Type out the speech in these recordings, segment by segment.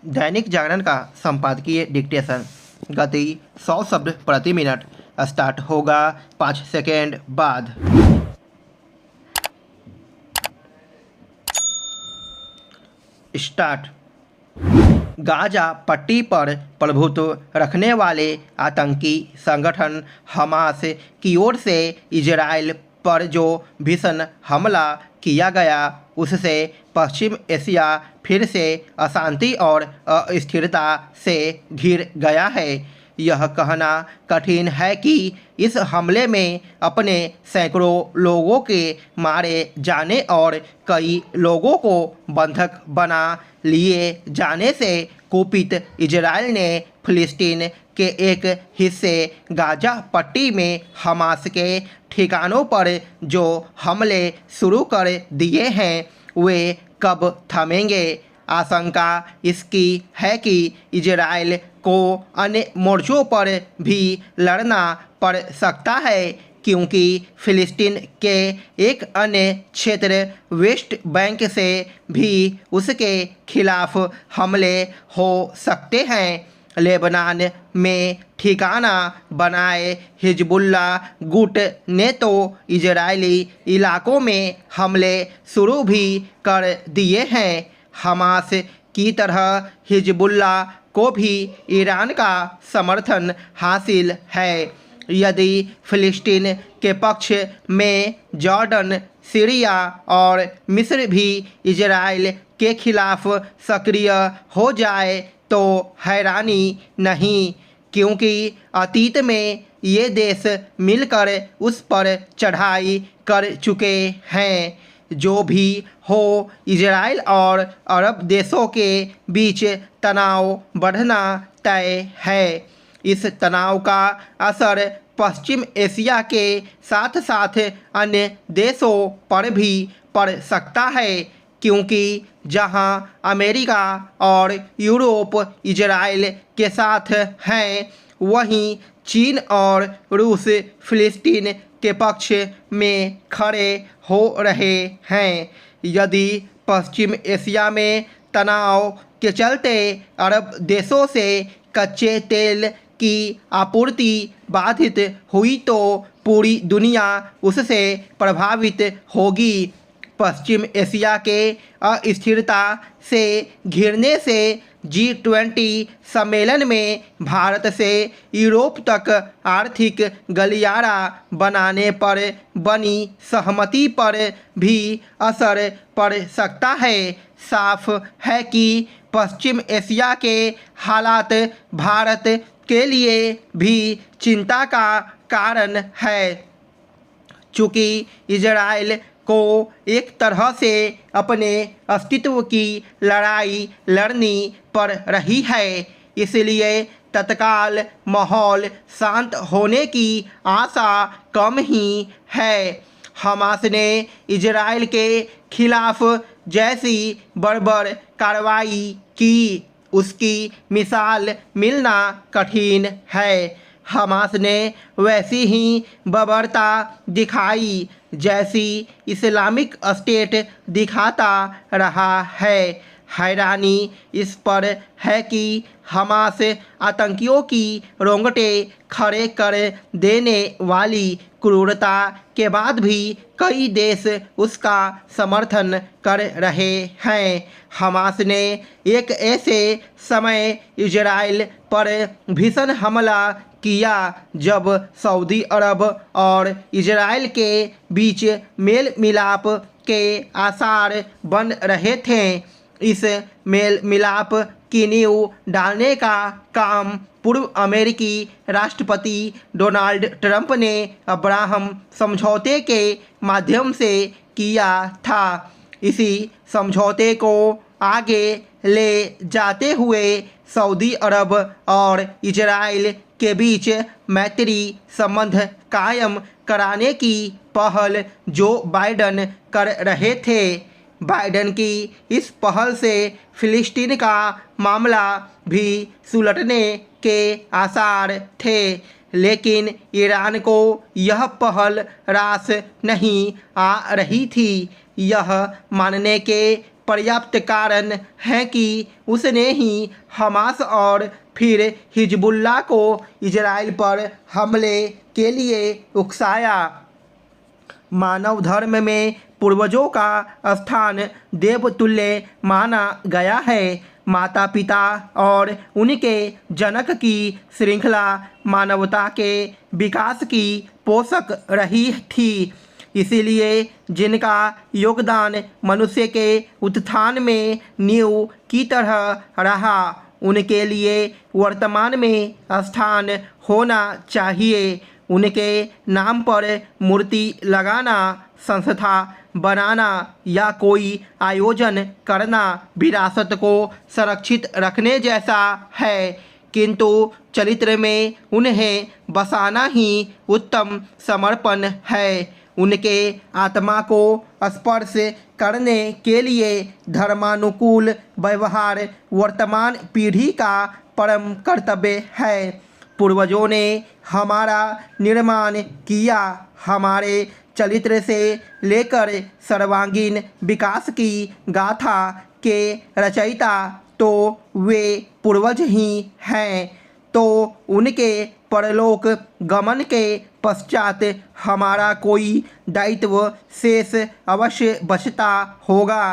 दैनिक जागरण का संपादकीय डिक्टेशन। गति 100 शब्द प्रति मिनट। स्टार्ट होगा 5 सेकेंड बाद। स्टार्ट। गाजा पट्टी पर प्रभुत्व रखने वाले आतंकी संगठन हमास की ओर से इजराइल पर जो भीषण हमला किया गया उससे पश्चिम एशिया फिर से अशांति और अस्थिरता से घिर गया है। यह कहना कठिन है कि इस हमले में अपने सैकड़ों लोगों के मारे जाने और कई लोगों को बंधक बना लिए जाने से कुपित इजराइल ने फिलिस्तीन के एक हिस्से गाजा पट्टी में हमास के ठिकानों पर जो हमले शुरू कर दिए हैं वे कब थमेंगे। आशंका इसकी है कि इजराइल को अन्य मोर्चों पर भी लड़ना पड़ सकता है, क्योंकि फिलिस्तीन के एक अन्य क्षेत्र वेस्ट बैंक से भी उसके खिलाफ हमले हो सकते हैं। लेबनान में ठिकाना बनाए हिजबुल्ला गुट ने तो इजरायली इलाकों में हमले शुरू भी कर दिए हैं। हमास की तरह हिजबुल्ला को भी ईरान का समर्थन हासिल है। यदि फिलिस्तीन के पक्ष में जॉर्डन, सीरिया और मिस्र भी इजराइल के खिलाफ सक्रिय हो जाए तो हैरानी नहीं, क्योंकि अतीत में ये देश मिलकर उस पर चढ़ाई कर चुके हैं। जो भी हो, इजराइल और अरब देशों के बीच तनाव बढ़ना तय है। इस तनाव का असर पश्चिम एशिया के साथ साथ अन्य देशों पर भी पड़ सकता है, क्योंकि जहां अमेरिका और यूरोप इजराइल के साथ हैं, वहीं चीन और रूस फिलिस्तीन के पक्ष में खड़े हो रहे हैं। यदि पश्चिम एशिया में तनाव के चलते अरब देशों से कच्चे तेल की आपूर्ति बाधित हुई तो पूरी दुनिया उससे प्रभावित होगी। पश्चिम एशिया के अस्थिरता से घिरने से G20 सम्मेलन में भारत से यूरोप तक आर्थिक गलियारा बनाने पर बनी सहमति पर भी असर पड़ सकता है। साफ है कि पश्चिम एशिया के हालात भारत के लिए भी चिंता का कारण है, चूँकि इजराइल को एक तरह से अपने अस्तित्व की लड़ाई लड़नी पड़ रही है। इसलिए तत्काल माहौल शांत होने की आशा कम ही है। हमास ने इजराइल के खिलाफ जैसी बर्बर कार्रवाई की, उसकी मिसाल मिलना कठिन है। हमास ने वैसी ही बर्बरता दिखाई जैसी इस्लामिक स्टेट दिखाता रहा है। हैरानी इस पर है कि हमास आतंकियों की रोंगटे खड़े कर देने वाली क्रूरता के बाद भी कई देश उसका समर्थन कर रहे हैं। हमास ने एक ऐसे समय इजराइल पर भीषण हमला किया जब सऊदी अरब और इजराइल के बीच मेल मिलाप के आसार बन रहे थे। इस मेल मिलाप की नींव डालने का काम पूर्व अमेरिकी राष्ट्रपति डोनाल्ड ट्रंप ने अब्राहम समझौते के माध्यम से किया था। इसी समझौते को आगे ले जाते हुए सऊदी अरब और इजराइल के बीच मैत्री संबंध कायम कराने की पहल जो बाइडन कर रहे थे। बाइडन की इस पहल से फिलिस्तीन का मामला भी सुलटने के आसार थे, लेकिन ईरान को यह पहल रास नहीं आ रही थी। यह मानने के पर्याप्त कारण हैं कि उसने ही हमास और फिर हिजबुल्लाह को इजराइल पर हमले के लिए उकसाया। मानव धर्म में पूर्वजों का स्थान देवतुल्य माना गया है। माता पिता और उनके जनक की श्रृंखला मानवता के विकास की पोषक रही थी। इसीलिए जिनका योगदान मनुष्य के उत्थान में नींव की तरह रहा, उनके लिए वर्तमान में स्थान होना चाहिए। उनके नाम पर मूर्ति लगाना, संस्था बनाना या कोई आयोजन करना विरासत को संरक्षित रखने जैसा है, किंतु चरित्र में उन्हें बसाना ही उत्तम समर्पण है। उनके आत्मा को स्पर्श करने के लिए धर्मानुकूल व्यवहार वर्तमान पीढ़ी का परम कर्तव्य है। पूर्वजों ने हमारा निर्माण किया। हमारे चरित्र से लेकर सर्वांगीण विकास की गाथा के रचयिता तो वे पूर्वज ही हैं, तो उनके परलोक गमन के पश्चात हमारा कोई दायित्व शेष अवश्य बचता होगा।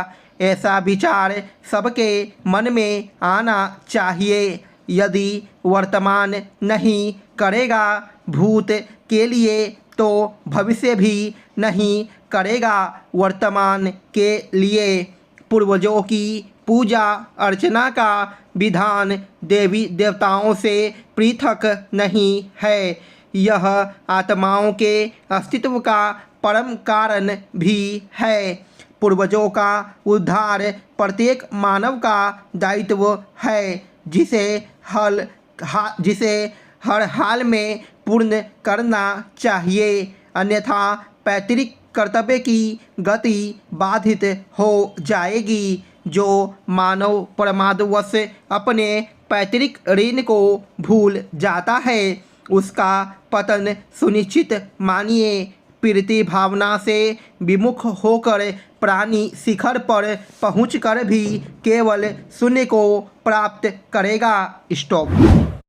ऐसा विचार सबके मन में आना चाहिए। यदि वर्तमान नहीं करेगा भूत के लिए, तो भविष्य भी नहीं करेगा वर्तमान के लिए। पूर्वजों की पूजा अर्चना का विधान देवी देवताओं से पृथक नहीं है। यह आत्माओं के अस्तित्व का परम कारण भी है। पूर्वजों का उद्धार प्रत्येक मानव का दायित्व है, जिसे हर हाल में पूर्ण करना चाहिए, अन्यथा पैतृक कर्तव्य की गति बाधित हो जाएगी। जो मानव प्रमादवश अपने पैतृक ऋण को भूल जाता है, उसका पतन सुनिश्चित मानिए। प्रीति भावना से विमुख होकर प्राणी शिखर पर पहुंचकर भी केवल शून्य को प्राप्त करेगा। स्टॉप।